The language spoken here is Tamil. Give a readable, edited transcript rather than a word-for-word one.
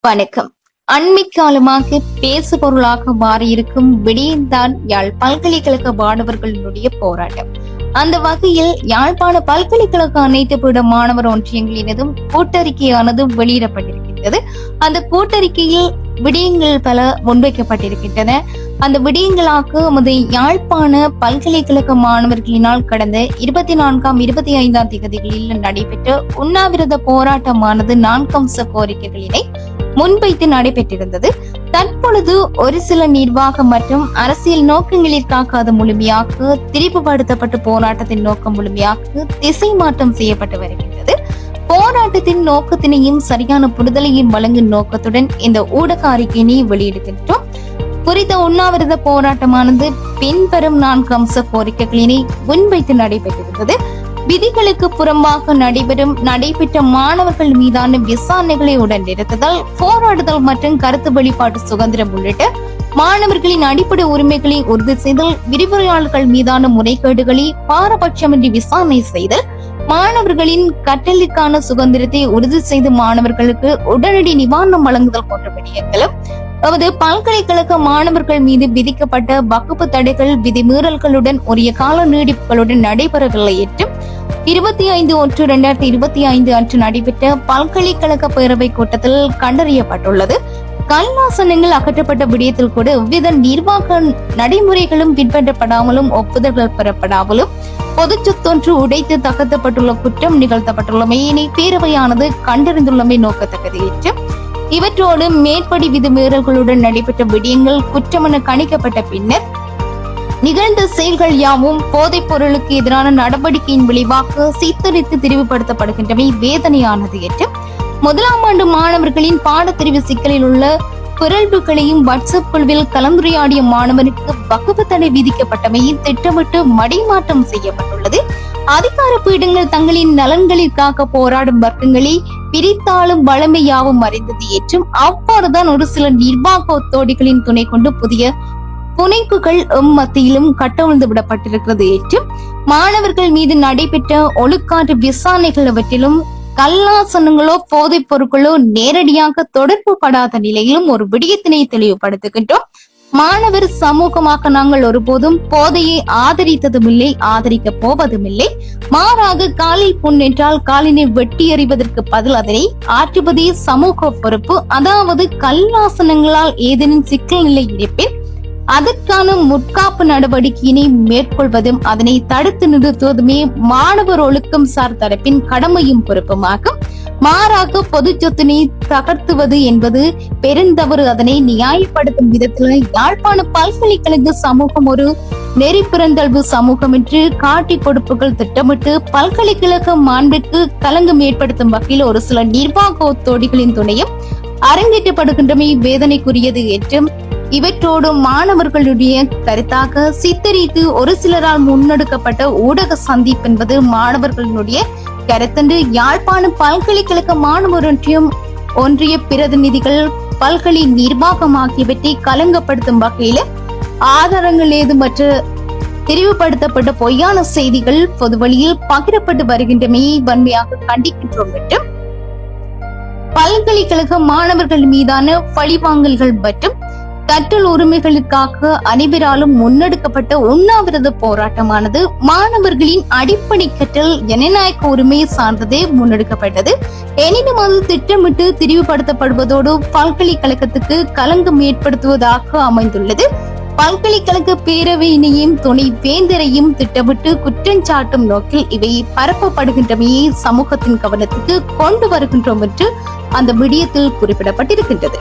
வணக்கம். அண்மை காலமாக பேசு பொருளாக மாறியிருக்கும் விடயம்தான் யாழ் பல்கலைக்கழக மாணவர்களுடைய போராட்டம். அந்த வகையில் யாழ்ப்பாண பல்கலைக்கழக அனைத்து பீட மாணவர் ஒன்றியங்களினதும் கூட்டறிக்கையானது வெளியிடப்பட்டிருக்கின்றது. அந்த கூட்டறிக்கையில் விடயங்கள் பல முன்வைக்கப்பட்டிருக்கின்றன. அந்த விடயங்களாக நமது யாழ்ப்பாண பல்கலைக்கழக மாணவர்களினால் கடந்த 24ஆம் 25ஆம் தேதிகளில் நடைபெற்ற உண்ணாவிரத போராட்டமானது 4 அம்ச கோரிக்கைகளினை முன்வைத்து நடைபெற்றிருந்தது. தற்பொழுது ஒரு சில நிர்வாக மற்றும் அரசியல் நோக்கங்களிற்காக அது முழுமையாக திரிவுபடுத்தப்பட்டு போராட்டத்தின் நோக்கம் முழுமையாக திசை மாற்றம் செய்யப்பட்டு வருகின்றது. போராட்டத்தின் நோக்கத்தினையும் சரியான புரிதலையும் வழங்கும் நோக்கத்துடன் இந்த ஊடக அறிக்கையினை வெளியிடுகின்றோம். குறித்த உண்ணாவிரத போராட்டமானது பின்வரும் 4 அம்ச கோரிக்கைகளினை முன்வைத்து நடைபெற்றிருந்தது. விதிகளுக்கு புறம்பாக நடைபெற்ற மாணவர்கள் மீதான விசாரணைகளை உடன் நிறுத்துதல், போராடுதல் மற்றும் கருத்து வெளிப்பாட்டு சுதந்திரம் உள்ளிட்ட மாணவர்களின் அடிப்படை உரிமைகளை உறுதி செய்தல், விரிவுரையாளர்கள் மீதான முறைகேடுகளை பாரபட்சமின்றி விசாரணை செய்தல், மாணவர்களின் கற்றலுக்கான சுதந்திரத்தை உறுதி செய்து மாணவர்களுக்கு உடனடி நிவாரணம் வழங்குதல் போன்ற விடயங்களும் அதாவது பல்கலைக்கழக மாணவர்கள் மீது விதிக்கப்பட்ட வகுப்பு தடைகள் விதிமீறல்களுடன் உரிய கால நீடிப்புகளுடன் நடைபெறவில்லை என்றும் 25/1/2025 அன்று நடைபெற்ற பல்கலைக்கழக பேரவை கூட்டத்தில் கண்டறியப்பட்டுள்ளது. கல்லாசனங்கள் அகற்றப்பட்ட விடயத்தில் கூட எவ்வித நிர்வாக நடைமுறைகளும் பின்பற்றப்படாமலும் ஒப்புதல்கள் பெறப்படாமலும் பொது சொத்தொன்று உடைத்து தகர்த்தப்பட்டுள்ள குற்றம் நிகழ்த்தப்பட்டுள்ளமையினை பேரவையானது கண்டறிந்துள்ளமை நோக்கத்தக்கது என்றும் இவற்றோடு மேற்படி விதிமீறல்களுடன் நடைபெற்ற விடயங்கள் குற்றமென கணிக்கப்பட்ட பின்னர் நிகழ்ந்த செயல்கள் யாவும் போதைப் பொருளுக்கு எதிரான நடவடிக்கையின் விளைவாக சித்தரித்து திரிவுபடுத்தப்படுகின்றமை வேதனையானது என்றும் முதலாம் ஆண்டு மாணவர்களின் பாடத்தெரிவு சிக்கலில் உள்ள பிறழ்வுகளையும் வாட்ஸ்அப் குழுவில் கலந்துரையாடிய மாணவனுக்கு வகுப்பு தடை விதிக்கப்பட்டமையில் திட்டமிட்டு மடைமாற்றம் செய்யப்பட்டுள்ளது. அதிகார பீடங்கள் தங்களின் நலன்களுக்காக போராடும் வர்க்கங்களை பிரித்தாலும் வளமையாவும் அறிந்தது என்றும் அவ்வாறுதான் ஒரு சில நிர்வாக ஒத்தோடிகளின் துணை கொண்டு புதிய புனைப்புகள் மத்தியிலும் கட்டவிழ்ந்து விடப்பட்டிருக்கிறது என்றும் மாணவர்கள் மீது நடைபெற்ற ஒழுக்காற்று விசாரணைகள் அவற்றிலும் கல்லாசனங்களோ போதைப் பொருட்களோ நேரடியாக தொடர்பு படாத நிலையிலும் ஒரு விடயத்தினை தெளிவுபடுத்துகின்றோம். மாணவர் சமூகமாக நாங்கள் ஒருபோதும் போதையை ஆதரித்ததும் இல்லை, ஆதரிக்க போவதும் இல்லை. மாறாக காலில் புண் என்றால் காலினை வெட்டி எறிவதற்கு பதில் அதனை ஆற்றுவதே சமூக பொறுப்பு. அதாவது கல்லாசனங்களால் ஏதேனும் சிக்கல் நிலை இருப்பின் அதற்கான முற்காப்பு நடவடிக்கையினை மேற்கொள்வதும் அதனை தடுத்து நிறுத்துவதுமே மாணவர் ஒழுக்கம் சார் தரப்பின் கடமையும் பொறுப்புமாகும். மாறாக பொது சொத்தினை தகர்த்துவது என்பது பெருந்தவறு. அதனை நியாயப்படுத்தும் விதத்தில் யாழ்ப்பாண பல்கலைக்கழக சமூகம் ஒரு நெறி பிறந்தல்வு சமூகம் என்று காட்டி கொடுப்புகள் திட்டமிட்டு பல்கலைக்கழக மாண்பிற்கு களங்கம் ஏற்படுத்தும் வகையில் ஒரு சில நிர்வாக ஒத்தோடிகளின் துணையும் அரங்கேற்றப்படுகின்றமை வேதனைக்குரியது என்றும் இவற்றோடு மாணவர்களுடைய கருத்தாக சித்தரித்து ஒரு சிலரால் முன்னெடுக்கப்பட்ட ஊடக சந்திப்பு என்பது மாணவர்களுடைய கருத்தன்று யாழ்ப்பாண பல்கலைக்கழக மாணவர் ஒன்றிய பிரதிநிதிகள் பல்கலை நிர்வாகம் ஆகியவற்றை கலங்கப்படுத்தும் வகையில ஆதாரங்கள் ஏதுமற்ற தெரிவுபடுத்தப்பட்ட பொய்யான செய்திகள் பொது வழியில் பகிரப்பட்டு வருகின்றமையை வன்மையாக கண்டிக்கின்றோம் என்றும் பல்கலைக்கழக மாணவர்கள் மீதான பழிவாங்கல்கள் மற்றும் கற்றல் உரிமைகளுக்காக அனைவராலும் முன்னெடுக்கப்பட்ட உண்ணாவிரத போராட்டமானது மாணவர்களின் அடிப்படை கற்றல் ஜனநாயக உரிமையை சார்ந்ததே முன்னெடுக்கப்பட்டது. எனினும் அது திட்டமிட்டு திரிவுபடுத்தப்படுவதோடு பல்கலைக்கழகத்துக்கு களங்கம் ஏற்படுத்துவதாக அமைந்துள்ளது. பல்கலைக்கழக பேரவையினையும் துணை வேந்தரையும் திட்டமிட்டு குற்றஞ்சாட்டும் நோக்கில் இவை பரப்பப்படுகின்றமையை சமூகத்தின் கவனத்துக்கு கொண்டு வருகின்றோம் என்று அந்த விடயத்தில் குறிப்பிடப்பட்டிருக்கின்றது.